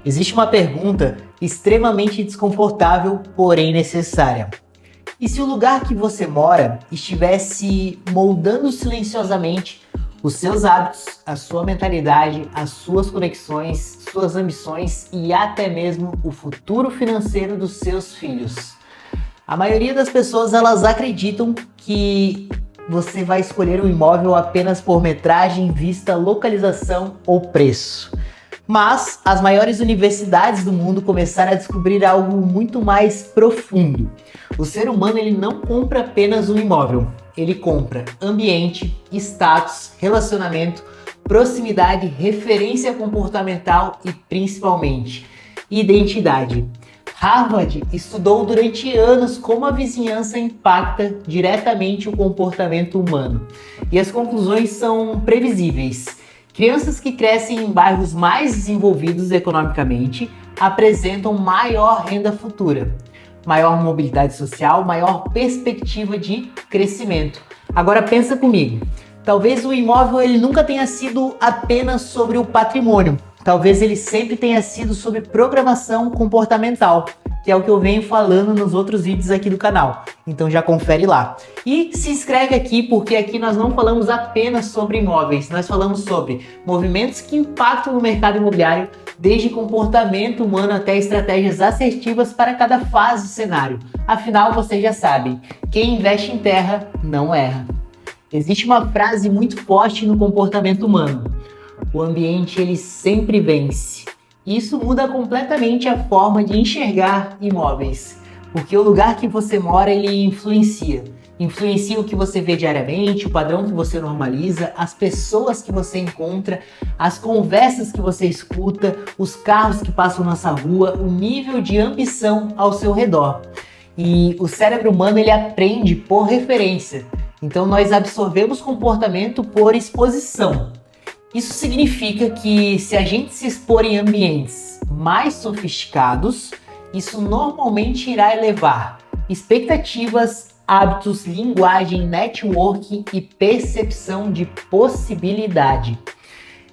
Existe uma pergunta extremamente desconfortável, porém necessária. E se o lugar que você mora estivesse moldando silenciosamente os seus hábitos, a sua mentalidade, as suas conexões, suas ambições e até mesmo o futuro financeiro dos seus filhos? A maioria das pessoas elas acreditam que você vai escolher um imóvel apenas por metragem, vista, localização ou preço. Mas as maiores universidades do mundo começaram a descobrir algo muito mais profundo. O ser humano ele não compra apenas um imóvel, ele compra ambiente, status, relacionamento, proximidade, referência comportamental e principalmente identidade. Harvard estudou durante anos como a vizinhança impacta diretamente o comportamento humano. E as conclusões são previsíveis. Crianças que crescem em bairros mais desenvolvidos economicamente apresentam maior renda futura, maior mobilidade social, maior perspectiva de crescimento. Agora pensa comigo, talvez o imóvel ele nunca tenha sido apenas sobre o patrimônio, talvez ele sempre tenha sido sobre programação comportamental, que é o que eu venho falando nos outros vídeos aqui do canal. Então já confere lá. E se inscreve aqui, porque aqui nós não falamos apenas sobre imóveis, nós falamos sobre movimentos que impactam no mercado imobiliário, desde comportamento humano até estratégias assertivas para cada fase do cenário. Afinal, vocês já sabem, quem investe em terra não erra. Existe uma frase muito forte no comportamento humano: o ambiente ele sempre vence. Isso muda completamente a forma de enxergar imóveis, porque o lugar que você mora ele influencia o que você vê diariamente, o padrão que você normaliza, as pessoas que você encontra, as conversas que você escuta, os carros que passam na sua rua, o nível de ambição ao seu redor. E o cérebro humano ele aprende por referência, então nós absorvemos comportamento por exposição. Isso significa que se a gente se expor em ambientes mais sofisticados, isso normalmente irá elevar expectativas, hábitos, linguagem, networking e percepção de possibilidade.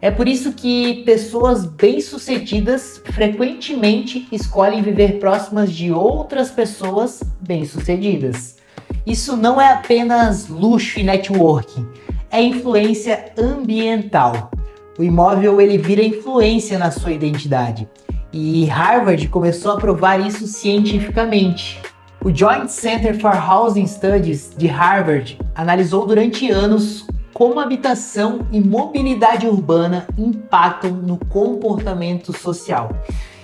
É por isso que pessoas bem-sucedidas frequentemente escolhem viver próximas de outras pessoas bem-sucedidas. Isso não é apenas luxo e networking, é influência ambiental. O imóvel ele vira influência na sua identidade. E Harvard começou a provar isso cientificamente. O Joint Center for Housing Studies de Harvard analisou durante anos como habitação e mobilidade urbana impactam no comportamento social.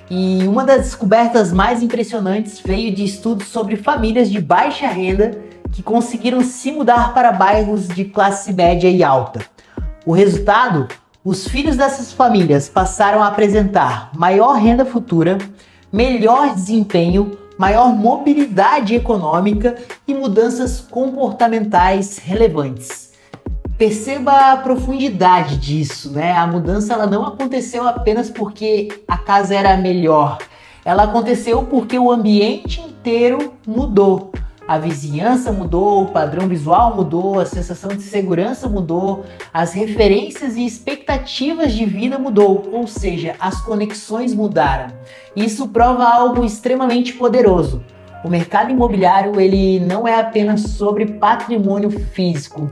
E uma das descobertas mais impressionantes veio de estudos sobre famílias de baixa renda que conseguiram se mudar para bairros de classe média e alta. O resultado? Os filhos dessas famílias passaram a apresentar maior renda futura, melhor desempenho, maior mobilidade econômica e mudanças comportamentais relevantes. Perceba a profundidade disso, né? A mudança ela não aconteceu apenas porque a casa era melhor. Ela aconteceu porque o ambiente inteiro mudou. A vizinhança mudou, o padrão visual mudou, a sensação de segurança mudou, as referências e expectativas de vida mudou, ou seja, as conexões mudaram. Isso prova algo extremamente poderoso. O mercado imobiliário ele não é apenas sobre patrimônio físico,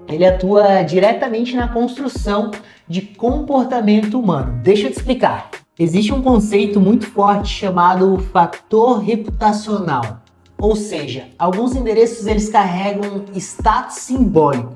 ele atua diretamente na construção de comportamento humano. Deixa eu te explicar. Existe um conceito muito forte chamado fator reputacional. Ou seja, alguns endereços eles carregam status simbólico.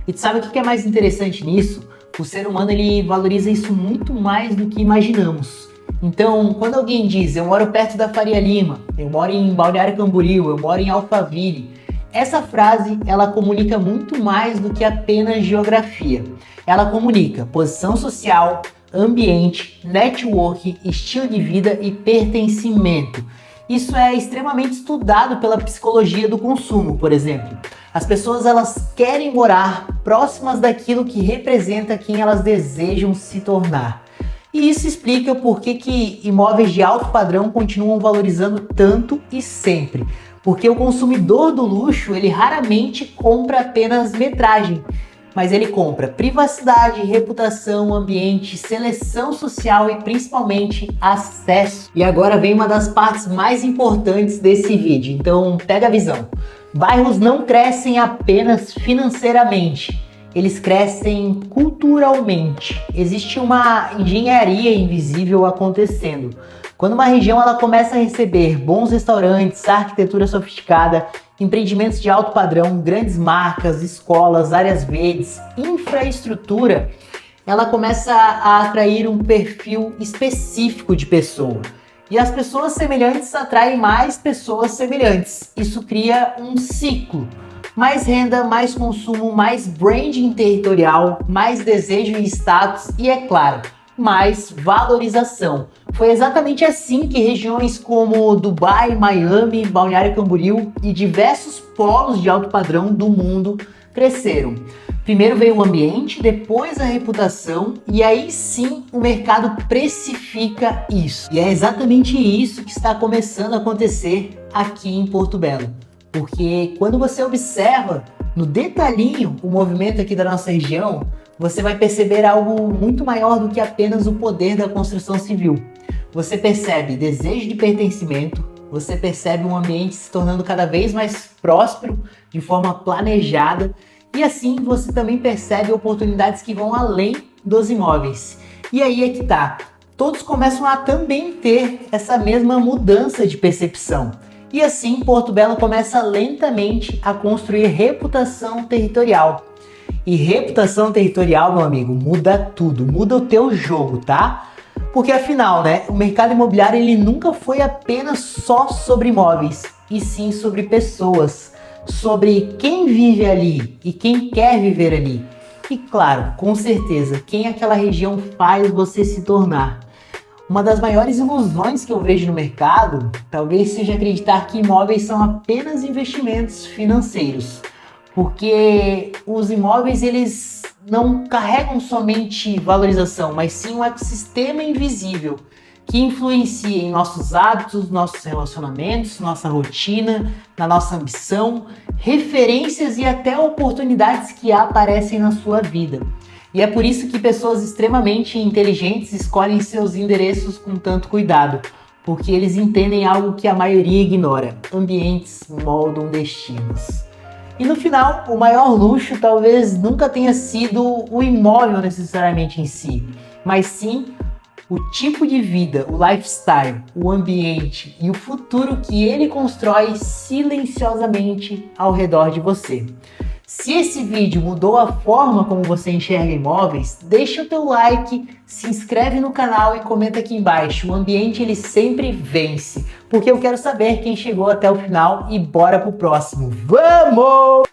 E tu sabe o que é mais interessante nisso? O ser humano ele valoriza isso muito mais do que imaginamos. Então, quando alguém diz, eu moro perto da Faria Lima, eu moro em Balneário Camboriú, eu moro em Alphaville, essa frase ela comunica muito mais do que apenas geografia. Ela comunica posição social, ambiente, network, estilo de vida e pertencimento. Isso é extremamente estudado pela psicologia do consumo, por exemplo. As pessoas elas querem morar próximas daquilo que representa quem elas desejam se tornar. E isso explica o porquê que imóveis de alto padrão continuam valorizando tanto e sempre. Porque o consumidor do luxo, ele raramente compra apenas metragem, mas ele compra privacidade, reputação, ambiente, seleção social e principalmente acesso. E agora vem uma das partes mais importantes desse vídeo, então pega a visão. Bairros não crescem apenas financeiramente, eles crescem culturalmente. Existe uma engenharia invisível acontecendo. Quando uma região ela começa a receber bons restaurantes, arquitetura sofisticada, empreendimentos de alto padrão, grandes marcas, escolas, áreas verdes, infraestrutura, ela começa a atrair um perfil específico de pessoa. E as pessoas semelhantes atraem mais pessoas semelhantes. Isso cria um ciclo. Mais renda, mais consumo, mais branding territorial, mais desejo e status e, é claro, mais valorização. Foi exatamente assim que regiões como Dubai, Miami, Balneário Camboriú e diversos polos de alto padrão do mundo cresceram. Primeiro veio o ambiente, depois a reputação e aí sim o mercado precifica isso. E é exatamente isso que está começando a acontecer aqui em Porto Belo. Porque quando você observa no detalhinho o movimento aqui da nossa região, você vai perceber algo muito maior do que apenas o poder da construção civil. Você percebe desejo de pertencimento, você percebe um ambiente se tornando cada vez mais próspero, de forma planejada, e assim você também percebe oportunidades que vão além dos imóveis. E aí é que tá, todos começam a também ter essa mesma mudança de percepção. E assim Porto Belo começa lentamente a construir reputação territorial. E reputação territorial, meu amigo, muda tudo, muda o teu jogo, tá? Porque afinal, né, o mercado imobiliário ele nunca foi apenas só sobre imóveis, e sim sobre pessoas, sobre quem vive ali e quem quer viver ali. E claro, com certeza, quem aquela região faz você se tornar. Uma das maiores ilusões que eu vejo no mercado, talvez seja acreditar que imóveis são apenas investimentos financeiros. Porque os imóveis, eles não carregam somente valorização, mas sim um ecossistema invisível que influencia em nossos hábitos, nossos relacionamentos, nossa rotina, na nossa ambição, referências e até oportunidades que aparecem na sua vida. E é por isso que pessoas extremamente inteligentes escolhem seus endereços com tanto cuidado, porque eles entendem algo que a maioria ignora: ambientes moldam destinos. E no final, o maior luxo talvez nunca tenha sido o imóvel necessariamente em si, mas sim o tipo de vida, o lifestyle, o ambiente e o futuro que ele constrói silenciosamente ao redor de você. Se esse vídeo mudou a forma como você enxerga imóveis, deixa o teu like, se inscreve no canal e comenta aqui embaixo. O ambiente ele sempre vence, porque eu quero saber quem chegou até o final e bora pro próximo. Vamos!